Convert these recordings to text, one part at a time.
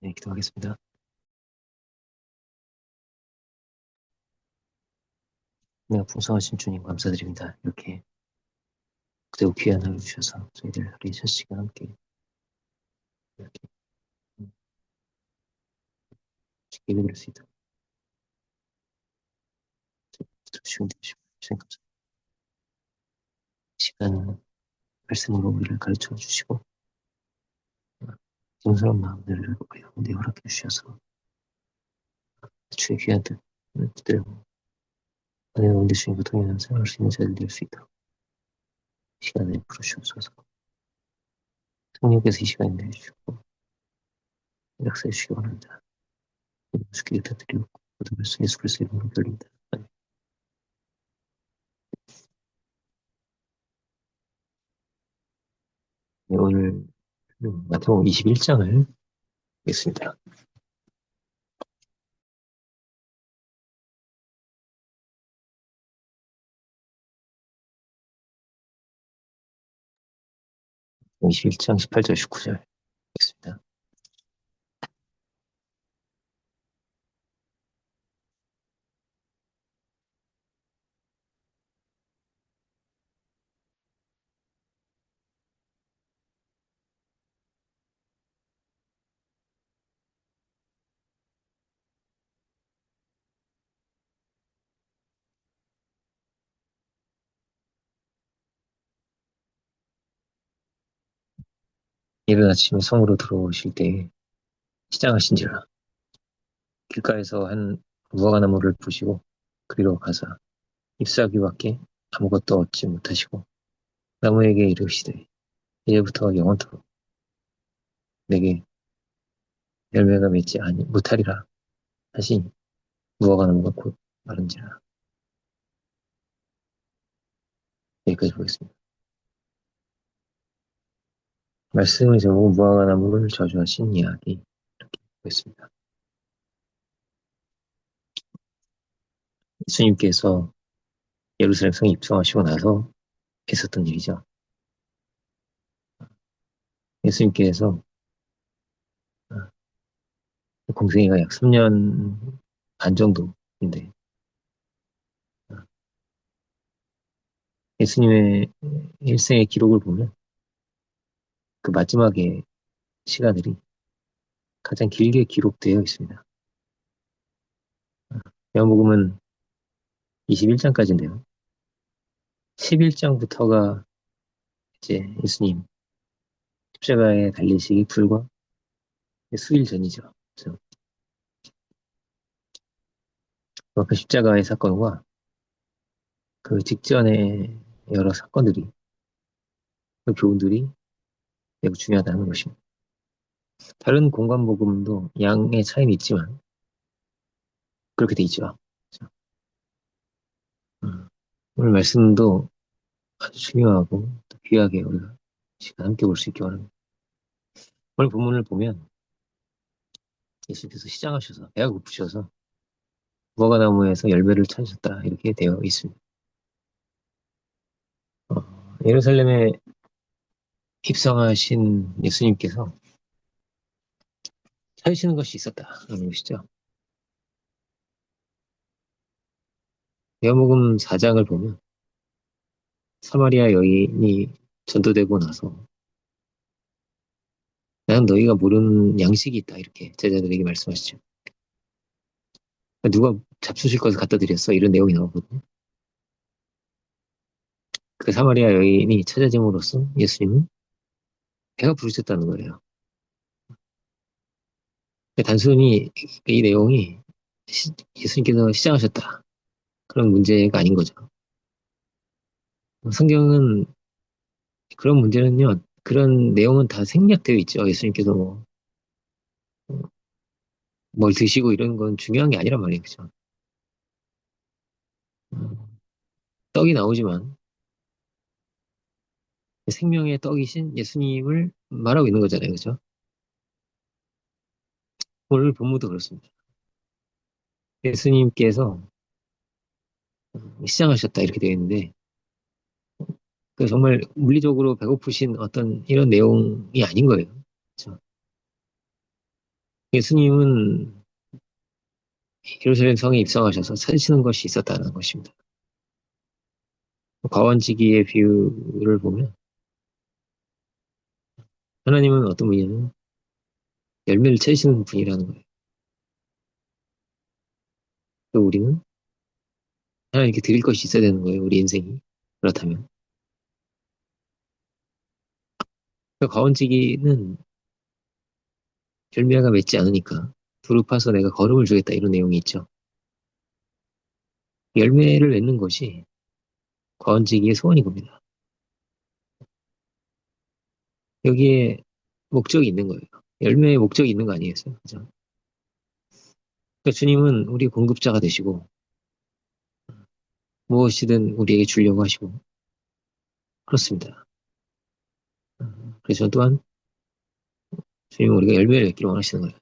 네, 기도하겠습니다. 네, 풍성하신 주님 감사드립니다. 이렇게 그대로 귀한 하루 주셔서 저희들 우리 첫 시간 함께 이렇게 예배 드릴 수 있도록 주시면 되시고 주님 감사합니다. 시간 말씀으로 우리를 가르쳐 주시고 겸손한 마음들을 우리 가운데 허락해 주셔서 주의 귀한 뜻 그대로 안에 가운데 주님과 동행하는 생활할 수 있는 자들 될 수 있도록 시간을 풀어주셔서 성령께서 이 시간에 내주시고 역사해 주시기 바랍니다. 예수께 부탁드리고 모든 말씀 예수 그리스도 이름으로 결립니다. 네, 오늘 마태복음 21장을 보겠습니다. 21장 18절 19절 보겠습니다. 이른 아침에 성으로 들어오실 때 시장하신지라 길가에서 한 무화과나무를 보시고 그리로 가사 잎사귀밖에 아무것도 얻지 못하시고 나무에게 이르시되 이제부터 영원토록 내게 열매가 맺지 못하리라 하시니 무화과나무가 곧 마른지라. 여기까지 보겠습니다. 말씀을 제목 무화과나무를 저주하신 이야기 이렇게 보겠습니다. 예수님께서 예루살렘 성에 입성하시고 나서 있었던 일이죠. 예수님께서 공생애가 약 3년 반 정도인데 예수님의 일생의 기록을 보면 그 마지막에 시간들이 가장 길게 기록되어 있습니다. 요한복음은 21장까지인데요. 11장부터가 이제 예수님 십자가에 달리시기 불과 수일 전이죠. 그래서 그 십자가의 사건과 그 직전의 여러 사건들이, 그 교훈들이 매우 중요하다는 것입니다. 다른 공관복음도 양의 차이는 있지만 그렇게 돼 있죠. 그래서, 오늘 말씀도 아주 중요하고 또 귀하게 우리가 시간 함께 볼 수 있기 바랍니다. 오늘 본문을 보면 예수님께서 시장하셔서 배가 고프셔서 무화과나무에서 열매를 찾으셨다 이렇게 되어 있습니다. 예루살렘에 입성하신 예수님께서 찾으시는 것이 있었다는 것이죠. 요한복음 4장을 보면 사마리아 여인이 전도되고 나서 나는 너희가 모르는 양식이 있다 이렇게 제자들에게 말씀하시죠. 누가 잡수실 것을 갖다 드렸어 이런 내용이 나오거든요. 그 사마리아 여인이 찾아짐으로써 예수님은 배가 부르셨다는 거예요. 단순히 이 내용이 예수님께서 시작하셨다 그런 문제가 아닌 거죠. 성경은 그런 문제는요, 그런 내용은 다 생략되어 있죠. 예수님께서 뭘 드시고 이런 건 중요한 게 아니란 말이에요. 그죠? 떡이 나오지만 생명의 떡이신 예수님을 말하고 있는 거잖아요. 그죠? 오늘 본문도 그렇습니다. 예수님께서 시장하셨다 이렇게 되어 있는데 그 정말 물리적으로 배고프신 어떤 이런 내용이 아닌 거예요. 그렇죠? 예수님은 예루살렘 성에 입성하셔서 찾으시는 것이 있었다는 것입니다. 과원지기의 비유를 보면 하나님은 어떤 분이냐면 열매를 찾으시는 분이라는 거예요. 또 우리는 하나님께 드릴 것이 있어야 되는 거예요. 우리 인생이. 그렇다면. 그 과원지기는 열매가 맺지 않으니까 두루 파서 내가 거름을 주겠다 이런 내용이 있죠. 열매를 맺는 것이 과원지기의 소원인 겁니다. 여기에 목적이 있는 거예요. 열매의 목적이 있는 거 아니겠어요? 그죠? 그러니까 주님은 우리 공급자가 되시고 무엇이든 우리에게 주려고 하시고 그렇습니다. 그래서 저 또한 주님은 우리가 열매를 맺기를 원하시는 거예요.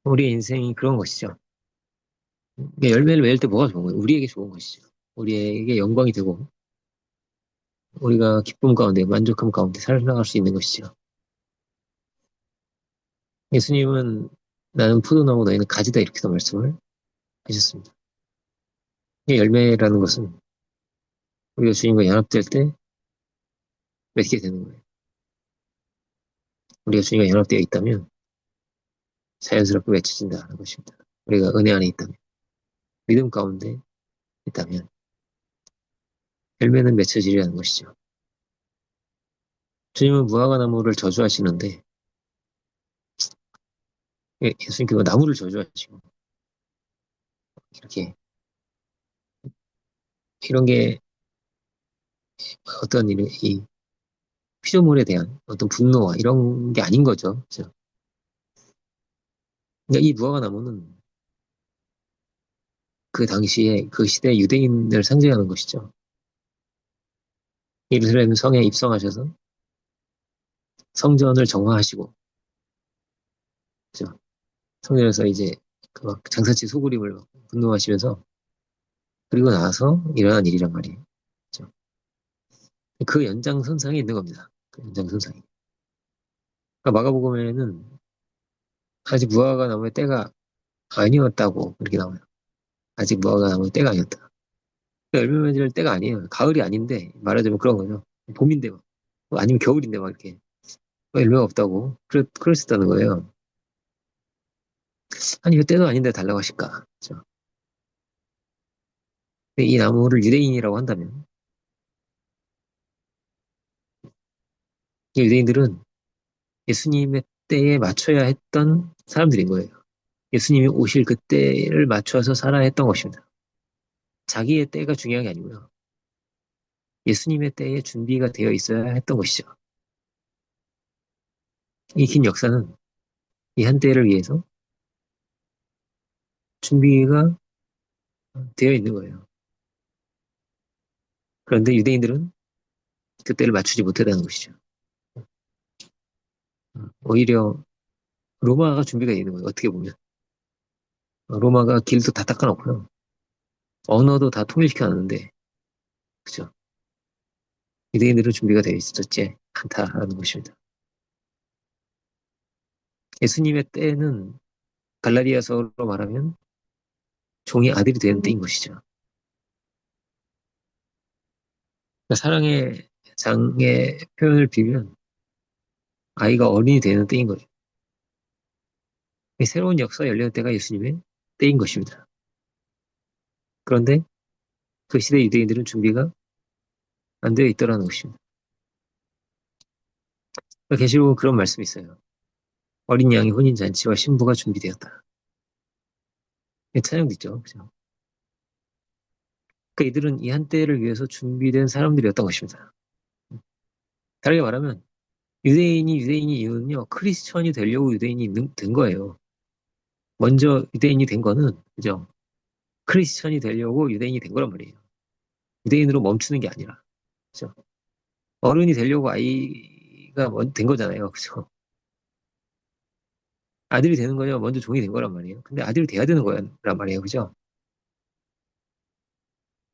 우리의 인생이 그런 것이죠. 그러니까 열매를 맺을 때 뭐가 좋은 거예요? 우리에게 좋은 것이죠. 우리에게 영광이 되고 우리가 기쁨 가운데 만족함 가운데 살아나갈 수 있는 것이죠. 예수님은 나는 포도나무 너희는 가지다 이렇게도 말씀을 하셨습니다. 이 열매라는 것은 우리가 주님과 연합될 때 맺게 되는 거예요. 우리가 주님과 연합되어 있다면 자연스럽게 맺혀진다는 것입니다. 우리가 은혜 안에 있다면, 믿음 가운데 있다면 열매는 맺혀지리라는 것이죠. 주님은 무화과 나무를 저주하시는데 예수님께서 나무를 저주하시고 이렇게 이런 게 어떤 이 피조물에 대한 어떤 분노와 이런 게 아닌 거죠. 그렇죠? 그러니까 이 무화과 나무는 그 당시에 그 시대 유대인을 상징하는 것이죠. 예루살렘 성에 입성하셔서 성전을 정화하시고, 그죠? 성전에서 이제 그막 장사치 소그림을 분노하시면서 그리고 나서 일어난 일이란 말이에요. 그죠? 그 연장선상에 있는 겁니다. 그 연장선상에. 그러니까 마가복음에는 아직 무화과 나무의 때가 아니었다고 이렇게 나와요. 아직 무화과 나무의 때가 아니었다. 그러니까 열매 맺을 때가 아니에요. 가을이 아닌데 말하자면 그런 거죠. 봄인데 막 아니면 겨울인데 막 이렇게 열매가 없다고 그랬었다는 거예요. 아니 그 때도 아닌데 달라고 하실까? 그죠? 근데 이 나무를 유대인이라고 한다면 이 유대인들은 예수님의 때에 맞춰야 했던 사람들인 거예요. 예수님이 오실 그 때를 맞춰서 살아야 했던 것입니다. 자기의 때가 중요한 게 아니고요. 예수님의 때에 준비가 되어 있어야 했던 것이죠. 이 긴 역사는 이 한 때를 위해서 준비가 되어 있는 거예요. 그런데 유대인들은 그 때를 맞추지 못했다는 것이죠. 오히려 로마가 준비가 되어 있는 거예요. 어떻게 보면. 로마가 길도 다 닦아놓고요. 언어도 다 통일시켜 놨는데, 그죠? 유대인들은 준비가 되어 있었지 않다라는 것입니다. 예수님의 때는 갈라디아서로 말하면 종이 아들이 되는 때인 것이죠. 그러니까 사랑의 장의 표현을 빌면 아이가 어린이 되는 때인 거예요. 새로운 역사 열리는 때가 예수님의 때인 것입니다. 그런데 그 시대 유대인들은 준비가 안 되어 있더라는 것입니다. 그러니까 계시록은 그런 말씀이 있어요. 어린 양의 혼인잔치와 신부가 준비되었다. 찬양도 있죠. 그죠? 그러니까 이들은 이 한때를 위해서 준비된 사람들이었던 것입니다. 다르게 말하면 유대인이 유대인이 이유는요. 크리스천이 되려고 유대인이 된 거예요. 먼저 유대인이 된 거는 그죠? 크리스천이 되려고 유대인이 된 거란 말이에요. 유대인으로 멈추는 게 아니라 그죠? 어른이 되려고 아이가 된 거잖아요. 그죠? 아들이 되는 거냐 먼저 종이 된 거란 말이에요. 근데 아들이 돼야 되는 거란 말이에요. 그죠?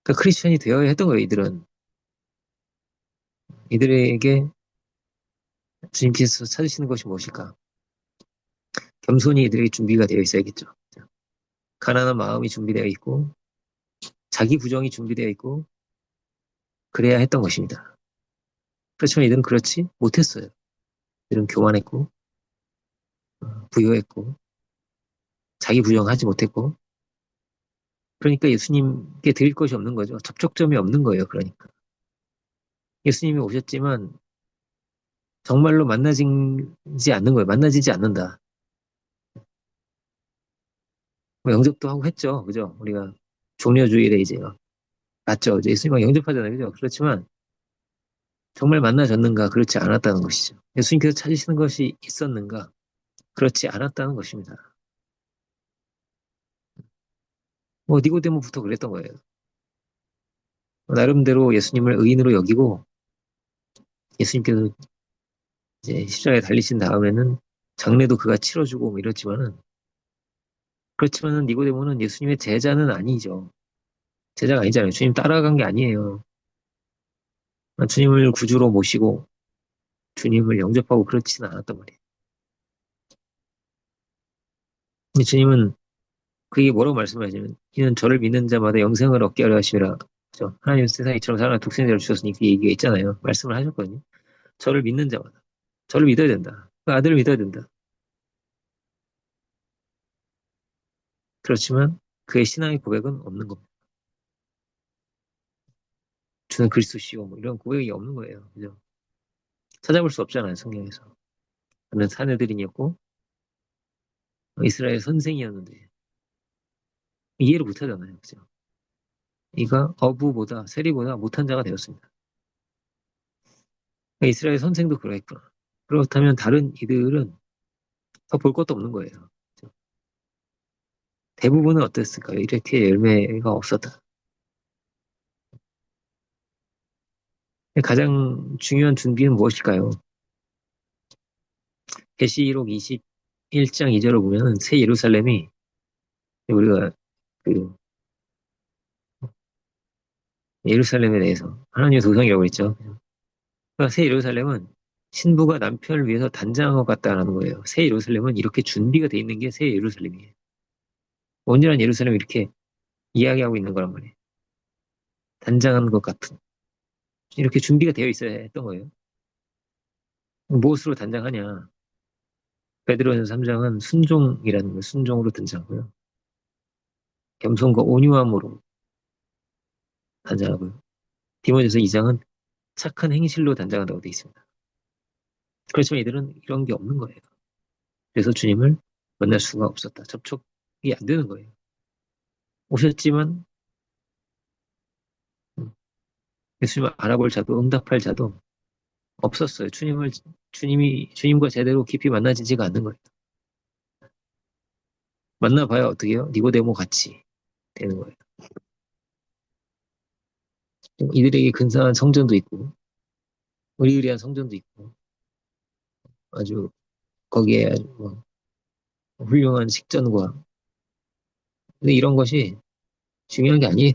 그러니까 크리스천이 되어야 했던 거예요. 이들에게 주님께서 찾으시는 것이 무엇일까? 겸손히 이들에게 준비가 되어 있어야겠죠. 가난한 마음이 준비되어 있고 자기 부정이 준비되어 있고 그래야 했던 것입니다. 그렇지만 이들은 그렇지 못했어요. 이들은 교만했고 부요했고 자기 부정하지 못했고 그러니까 예수님께 드릴 것이 없는 거죠. 접촉점이 없는 거예요. 그러니까 예수님이 오셨지만 정말로 만나지지 않는 거예요. 만나지지 않는다. 뭐 영접도 하고 했죠. 그죠? 우리가 종려주일에 이제 맞죠. 이제 예수님과 영접하잖아요. 그죠? 그렇지만 정말 만나졌는가? 그렇지 않았다는 것이죠. 예수님께서 찾으시는 것이 있었는가? 그렇지 않았다는 것입니다. 뭐 니고데모부터 그랬던 거예요. 나름대로 예수님을 의인으로 여기고 예수님께서 이제 십자가에 달리신 다음에는 장례도 그가 치러주고 뭐 이렇지만은 그렇지만은 니고데모는 예수님의 제자는 아니죠. 제자가 아니잖아요. 주님 따라간 게 아니에요. 주님을 구주로 모시고 주님을 영접하고 그렇지는 않았단 말이에요. 근데 주님은 그게 뭐라고 말씀하시냐면 이는 저를 믿는 자마다 영생을 얻게 하려 하심이라. 그죠? 하나님 세상에 이처럼 사랑하는 독생자를 주셨으니 그 얘기가 있잖아요. 말씀을 하셨거든요. 저를 믿는 자마다. 저를 믿어야 된다. 그 아들을 믿어야 된다. 그렇지만 그의 신앙의 고백은 없는 겁니다. 주는 그리스도시요. 뭐 이런 고백이 없는 거예요. 그죠? 찾아볼 수 없잖아요. 성경에서. 그는 사내들인이었고 이스라엘 선생이었는데 이해를 못 하잖아요. 그죠? 이가 어부보다 세리보다 못한 자가 되었습니다. 그러니까 이스라엘 선생도 그러했구나. 그렇다면 다른 이들은 더 볼 것도 없는 거예요. 그죠? 대부분은 어땠을까요? 이렇게 열매가 없었다. 가장 중요한 준비는 무엇일까요? 계시록 21장 2절을 보면 새 예루살렘이 우리가 그 예루살렘에 대해서 하나님의 도성이라고 했죠. 그러니까 새 예루살렘은 신부가 남편을 위해서 단장한 것 같다라는 거예요. 새 예루살렘은 이렇게 준비가 돼 있는 게 새 예루살렘이에요. 온전한 예루살렘을 이렇게 이야기하고 있는 거란 말이에요. 단장한 것 같은. 이렇게 준비가 되어 있어야 했던 거예요. 무엇으로 단장하냐? 베드로전서 3장은 순종이라는 걸 순종으로 단장하고요. 겸손과 온유함으로 단장하고요. 디모데전서 2장은 착한 행실로 단장한다고 되어 있습니다. 그렇지만 이들은 이런 게 없는 거예요. 그래서 주님을 만날 수가 없었다. 접촉이 안 되는 거예요. 오셨지만 예수님을 알아볼 자도 응답할 자도 없었어요. 주님과 제대로 깊이 만나지지가 않는 거예요. 만나봐야 어떻게 해요? 니고데모 같이 되는 거예요. 이들에게 근사한 성전도 있고 의리의리한 성전도 있고 아주 거기에 아주 뭐 훌륭한 식전과 근데 이런 것이 중요한 게 아니에요.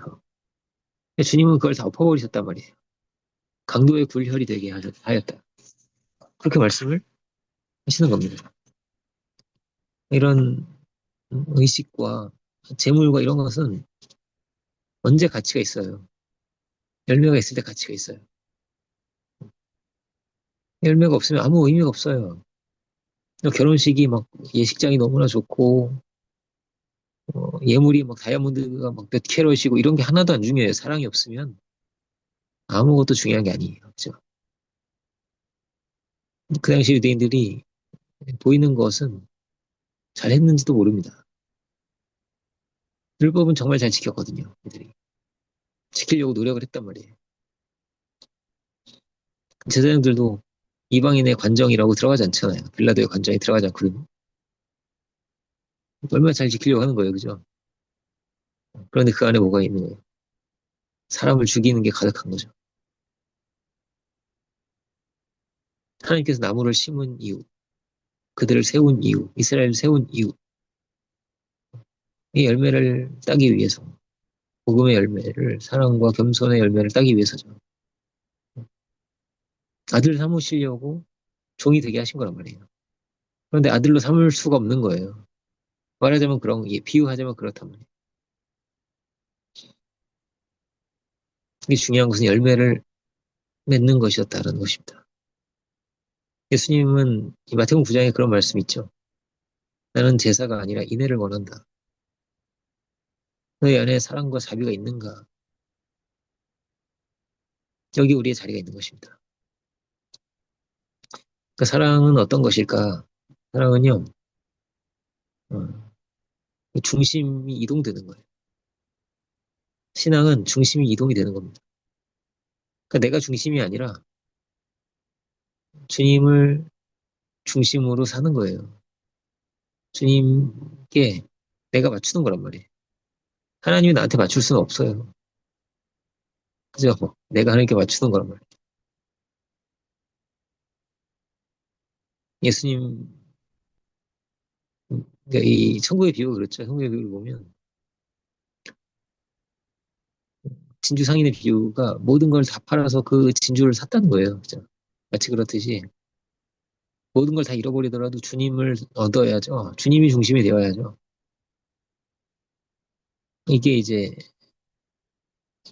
주님은 그걸 다 엎어버리셨단 말이에요. 강도의 굴혈이 되게 하였다. 그렇게 말씀을 하시는 겁니다. 이런 의식과 재물과 이런 것은 언제 가치가 있어요? 열매가 있을 때 가치가 있어요. 열매가 없으면 아무 의미가 없어요. 결혼식이 막 예식장이 너무나 좋고 예물이 막 다이아몬드가 막 몇 캐럿이고 이런 게 하나도 안 중요해요. 사랑이 없으면 아무것도 중요한 게 아니에요. 그죠? 그 당시 유대인들이 보이는 것은 잘했는지도 모릅니다. 율법은 정말 잘 지켰거든요. 그들이 지키려고 노력을 했단 말이에요. 제사장들도 이방인의 관정이라고 들어가지 않잖아요. 빌라도의 관정에 들어가지 않거든요. 얼마나 잘 지키려고 하는 거예요. 그죠? 그런데 그 안에 뭐가 있는 거예요? 사람을 죽이는 게 가득한 거죠. 하나님께서 나무를 심은 이유, 그들을 세운 이유, 이스라엘을 세운 이유, 이 열매를 따기 위해서, 복음의 열매를, 사랑과 겸손의 열매를 따기 위해서죠. 아들 삼으시려고 종이 되게 하신 거란 말이에요. 그런데 아들로 삼을 수가 없는 거예요. 말하자면 비유하자면 그렇단 말이에요. 이게 중요한 것은 열매를 맺는 것이었다는 것입니다. 예수님은 이 마태복음 9장에 그런 말씀이 있죠. 나는 제사가 아니라 인애를 원한다. 너희 안에 사랑과 자비가 있는가? 여기 우리의 자리가 있는 것입니다. 그 사랑은 어떤 것일까? 사랑은요, 어, 중심이 이동되는 거예요. 신앙은 중심이 이동이 되는 겁니다. 그러니까 내가 중심이 아니라 주님을 중심으로 사는 거예요. 주님께 내가 맞추는 거란 말이에요. 하나님이 나한테 맞출 수는 없어요. 그죠? 내가 하나님께 맞추는 거란 말이에요. 예수님, 그러니까 이 천국의 비유가 그렇죠. 천국의 비유를 보면 진주 상인의 비유가 모든 걸 다 팔아서 그 진주를 샀다는 거예요. 그죠? 마치 그렇듯이 모든 걸 다 잃어버리더라도 주님을 얻어야죠. 주님이 중심이 되어야죠. 이게 이제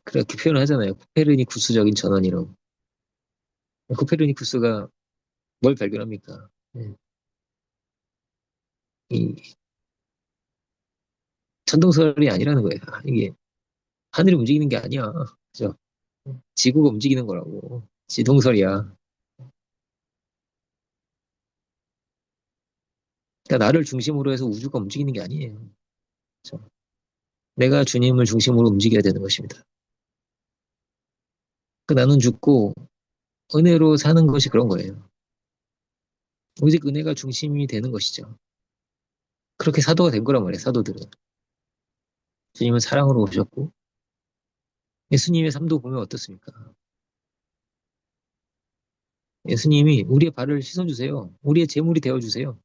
그렇게 표현을 하잖아요. 코페르니쿠스적인 전환이라고. 코페르니쿠스가 뭘 발견합니까? 예. 이 천동설이 아니라는 거예요. 이게 하늘이 움직이는 게 아니야. 그죠? 지구가 움직이는 거라고. 지동설이야. 그러니까 나를 중심으로 해서 우주가 움직이는 게 아니에요. 그죠? 내가 주님을 중심으로 움직여야 되는 것입니다. 나는 죽고 은혜로 사는 것이 그런 거예요. 오직 은혜가 중심이 되는 것이죠. 그렇게 사도가 된 거란 말이에요, 사도들은. 주님은 사랑으로 오셨고, 예수님의 삶도 보면 어떻습니까? 예수님이 우리의 발을 씻어주세요. 우리의 제물이 되어주세요.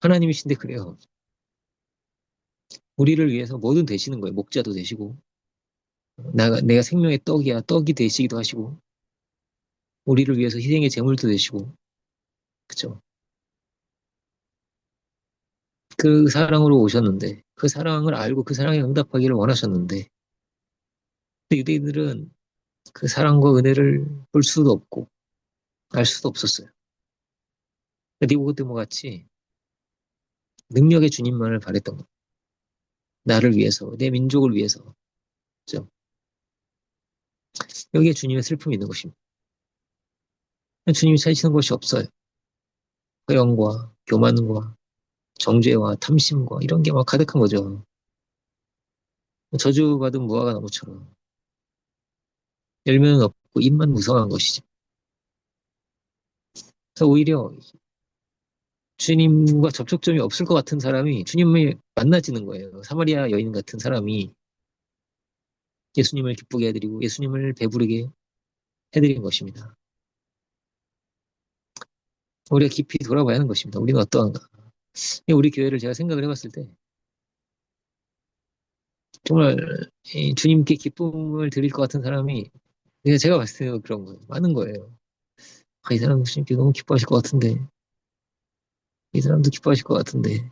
하나님이신데 그래요. 우리를 위해서 뭐든 되시는 거예요. 목자도 되시고, 내가 생명의 떡이야. 떡이 되시기도 하시고, 우리를 위해서 희생의 제물도 되시고, 그쵸? 그 사랑으로 오셨는데, 그 사랑을 알고 그 사랑에 응답하기를 원하셨는데, 유대인들은 그 사랑과 은혜를 볼 수도 없고, 알 수도 없었어요. 니고데모 같이 능력의 주님만을 바랬던 거. 나를 위해서, 내 민족을 위해서. 그죠? 여기에 주님의 슬픔이 있는 것입니다. 주님이 찾으시는 것이 없어요. 허영과 교만과 정죄와 탐심과 이런 게 막 가득한 거죠. 저주받은 무화과 나무처럼 열매는 없고 잎만 무성한 것이죠. 그래서 오히려 주님과 접촉점이 없을 것 같은 사람이 주님을 만나지는 거예요. 사마리아 여인 같은 사람이 예수님을 기쁘게 해드리고 예수님을 배부르게 해드린 것입니다. 우리가 깊이 돌아봐야 하는 것입니다. 우리는 어떠한가? 우리 교회를 제가 생각을 해봤을 때 정말 주님께 기쁨을 드릴 것 같은 사람이 제가 봤을 때는 그런 거예요. 많은 거예요. 이 사람 주님께 너무 기뻐하실 것 같은데 이 사람도 기뻐하실 것 같은데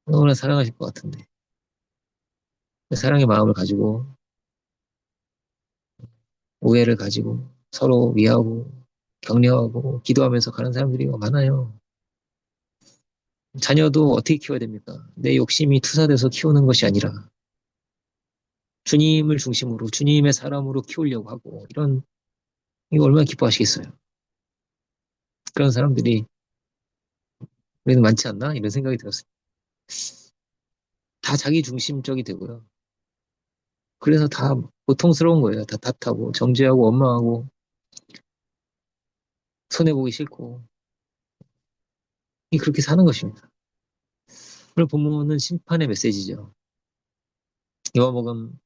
너무나 사랑하실 것 같은데 사랑의 마음을 가지고 오해를 가지고 서로 위하고 격려하고 기도하면서 가는 사람들이 많아요. 자녀도 어떻게 키워야 됩니까? 내 욕심이 투사돼서 키우는 것이 아니라 주님을 중심으로 주님의 사람으로 키우려고 하고 이거 얼마나 기뻐하시겠어요. 그런 사람들이 우리는 많지 않나? 이런 생각이 들었어요. 다 자기 중심적이 되고요. 그래서 다 고통스러운 거예요. 다 탓하고 정죄하고 원망하고 손해보기 싫고 그렇게 사는 것입니다. 오늘 본문은 심판의 메시지죠. 요한복음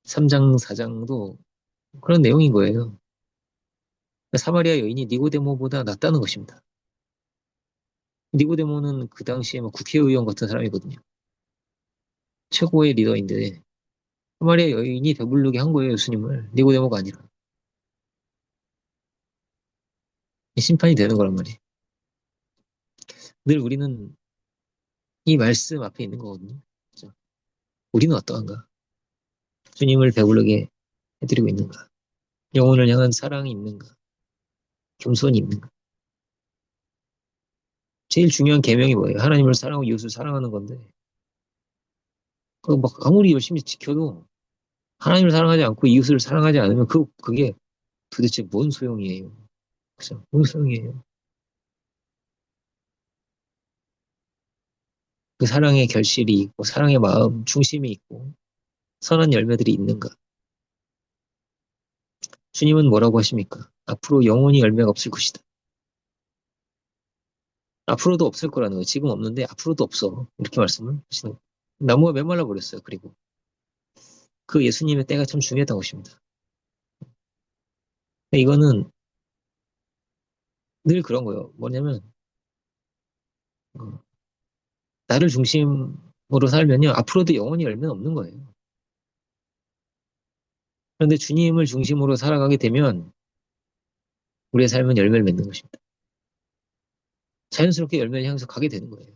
3장, 4장도 그런 내용인 거예요. 사마리아 여인이 니고데모보다 낫다는 것입니다. 니고데모는 그 당시에 국회의원 같은 사람이거든요. 최고의 리더인데 사마리아 여인이 배부르게 한 거예요, 예수님을. 니고데모가 아니라. 심판이 되는 거란 말이에요. 늘 우리는 이 말씀 앞에 있는 거거든요. 그죠? 우리는 어떠한가? 주님을 배부르게 해드리고 있는가? 영혼을 향한 사랑이 있는가? 겸손이 있는가? 제일 중요한 계명이 뭐예요? 하나님을 사랑하고 이웃을 사랑하는 건데, 그거 막 아무리 열심히 지켜도 하나님을 사랑하지 않고 이웃을 사랑하지 않으면 그게 도대체 뭔 소용이에요? 그죠? 뭔 소용이에요? 그 사랑의 결실이 있고, 사랑의 마음, 중심이 있고, 선한 열매들이 있는가? 주님은 뭐라고 하십니까? 앞으로 영원히 열매가 없을 것이다. 앞으로도 없을 거라는 거예요. 지금 없는데 앞으로도 없어. 이렇게 말씀을 하시는 거예요. 나무가 메말라 버렸어요. 그리고 그 예수님의 때가 참 중요했다고 하십니다. 이거는 늘 그런 거예요. 뭐냐면 어, 나를 중심으로 살면요. 앞으로도 영원히 열매는 없는 거예요. 그런데 주님을 중심으로 살아가게 되면 우리의 삶은 열매를 맺는 것입니다. 자연스럽게 열매를 향해서 가게 되는 거예요.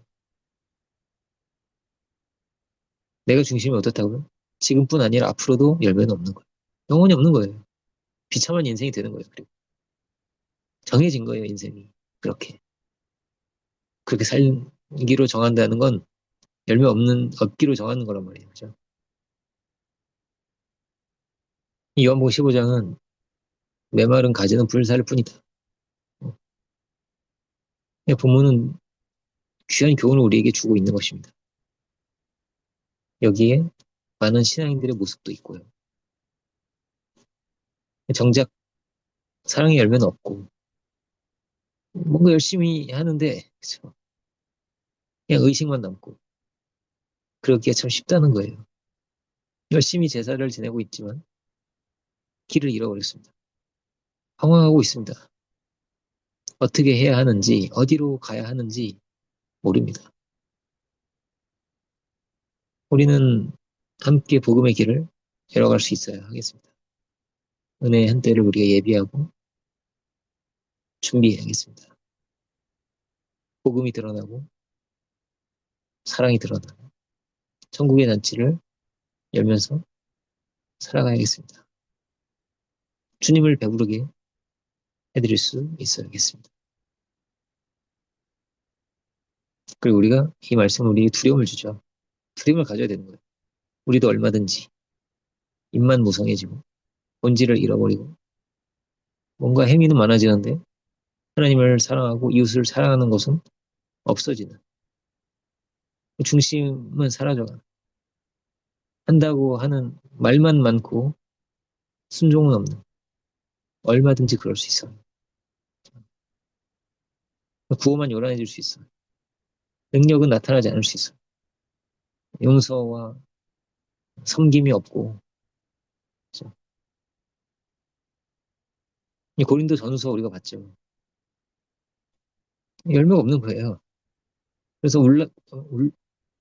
내가 중심이 어떻다고요? 지금뿐 아니라 앞으로도 열매는 없는 거예요. 영원히 없는 거예요. 비참한 인생이 되는 거예요. 그리고 정해진 거예요, 인생이. 그렇게. 그렇게 살기로 정한다는 건 열매 없기로 정하는 거란 말이에요. 그죠? 이 요한복음 15장은 메마른 가지는 불살일 뿐이다. 부모는 귀한 교훈을 우리에게 주고 있는 것입니다. 여기에 많은 신앙인들의 모습도 있고요. 정작 사랑의 열매는 없고 뭔가 열심히 하는데 그쵸? 그냥 의식만 남고 그러기가 참 쉽다는 거예요. 열심히 제사를 지내고 있지만 길을 잃어버렸습니다. 방황하고 있습니다. 어떻게 해야 하는지 어디로 가야 하는지 모릅니다. 우리는 함께 복음의 길을 걸어갈 수 있어야 하겠습니다. 은혜의 한때를 우리가 예비하고 준비해야겠습니다. 복음이 드러나고 사랑이 드러나고 천국의 잔치를 열면서 살아가야겠습니다. 주님을 배부르게 해드릴 수 있어야겠습니다. 그리고 우리가 이 말씀은 우리에게 두려움을 주죠. 두려움을 가져야 되는 거예요. 우리도 얼마든지 입만 무성해지고 본질을 잃어버리고 뭔가 행위는 많아지는데 하나님을 사랑하고 이웃을 사랑하는 것은 없어지는 그 중심은 사라져가는 한다고 하는 말만 많고 순종은 없는 얼마든지 그럴 수 있어요. 구호만 요란해질 수 있어요. 능력은 나타나지 않을 수 있어요. 용서와 섬김이 없고 그렇죠? 이 고린도 전서 우리가 봤죠. 열매가 없는 거예요. 그래서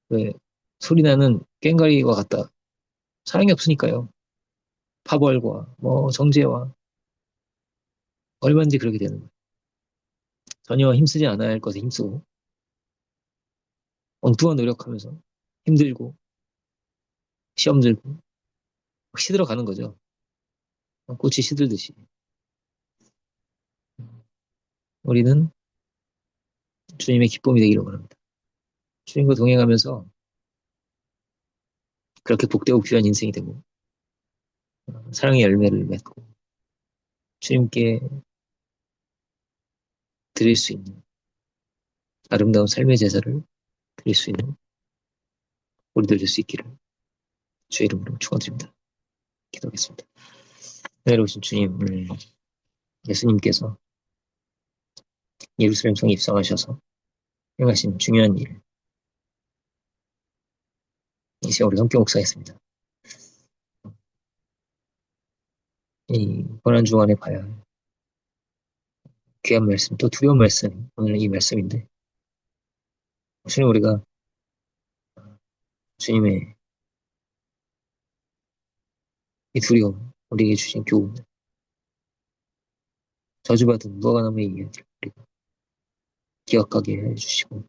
왜, 소리 나는 꽹과리와 같다. 사랑이 없으니까요. 파벌과 뭐 정죄와 얼마든지 그렇게 되는 거예요. 전혀 힘쓰지 않아야 할 것에 힘쓰고 엉뚱한 노력하면서 힘들고 시험 들고 시들어 가는 거죠. 꽃이 시들듯이. 우리는 주님의 기쁨이 되기를 원합니다. 주님과 동행하면서 그렇게 복되고 귀한 인생이 되고 사랑의 열매를 맺고 주님께 드릴 수 있는 아름다운 삶의 제사를 드릴 수 있는 우리들 될 수 있기를 주의 이름으로 축원드립니다. 기도하겠습니다. 내려오신 주님, 오늘 예수님께서 예루살렘 성에 입성하셔서 행하신 중요한 일, 이 시간 우리 함께 묵상했습니다. 이 고난 주간에 봐야 할 귀한 말씀, 또 두려운 말씀, 오늘 이 말씀인데 주님 우리가 주님의 이 두려움, 우리에게 주신 교훈, 저주받은 무화과 나무의 이야기를 우리가 기억하게 해주시고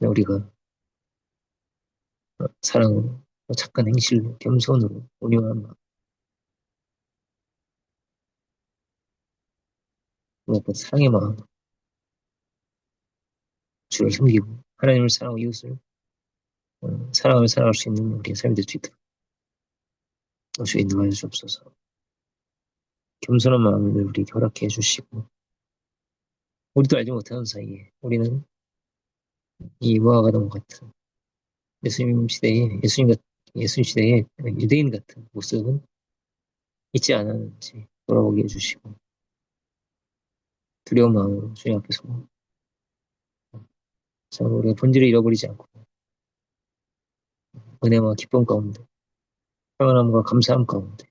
우리가 사랑으로, 착한 행실로, 겸손으로, 온유한 마음, 무엇보다 사랑의 마음, 주를 섬기고 하나님을 사랑하고 이웃을 사랑하며 살아갈 수 있는 우리의 삶이 될 수 있도록 주의 인도하여 주옵소서. 겸손한 마음을 우리에게 허락해 주시고 우리도 알지 못하는 사이에 우리는 이 무화과 나무 같은 예수님 시대의 유대인 같은 모습은 있지 않았는지 돌아보게 해주시고 두려운 마음으로 주님 앞에서 참 우리가 본질을 잃어버리지 않고 은혜와 기쁨 가운데 평안함과 감사함 가운데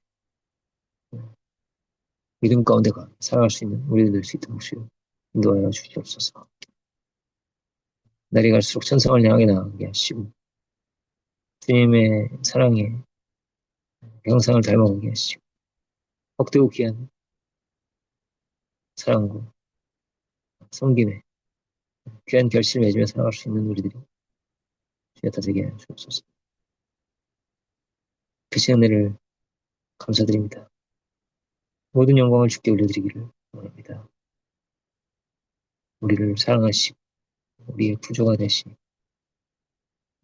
믿음 가운데가 살아갈 수 있는 우리들 될 수 있도록 주여 인도하여 주시옵소서. 날이 갈수록 천상을 향하게 나가게 하시고 주님의 사랑에 형상을 닮아가게 하시고 헛되고 귀한 사랑과 섬김에 귀한 결실을 맺으며 살아갈 수 있는 우리들이 주여 다 되게 하여 주옵소서. 크신 은혜를 감사드립니다. 모든 영광을 주께 올려드리기를 원합니다. 우리를 사랑하시고 우리의 구조가 되신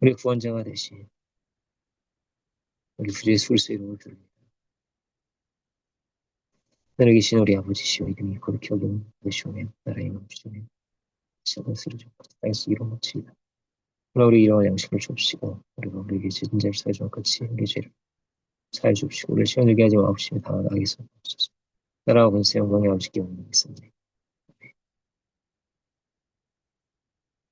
우리의 구원자가 되신 우리 구주 예수 그리스도의 이름을 드립니다. 하늘에 계신 우리 아버지시오 이름이 거룩히 여김 되시오며 나라의 임하시오며 시작은 쓰러지고 땅에서 이루어 마치리다. 그러나 우리 일용할 양식을 주옵시고 우리가 우리에게 지은 자를 사해 주는 같이 우리의 죄를 사해 주옵시고 우리를 시험에 들게 하지 마옵시며 다만 악에서 주옵소서. 나라와 권세 영광이 아버지께 영광이 있습니다.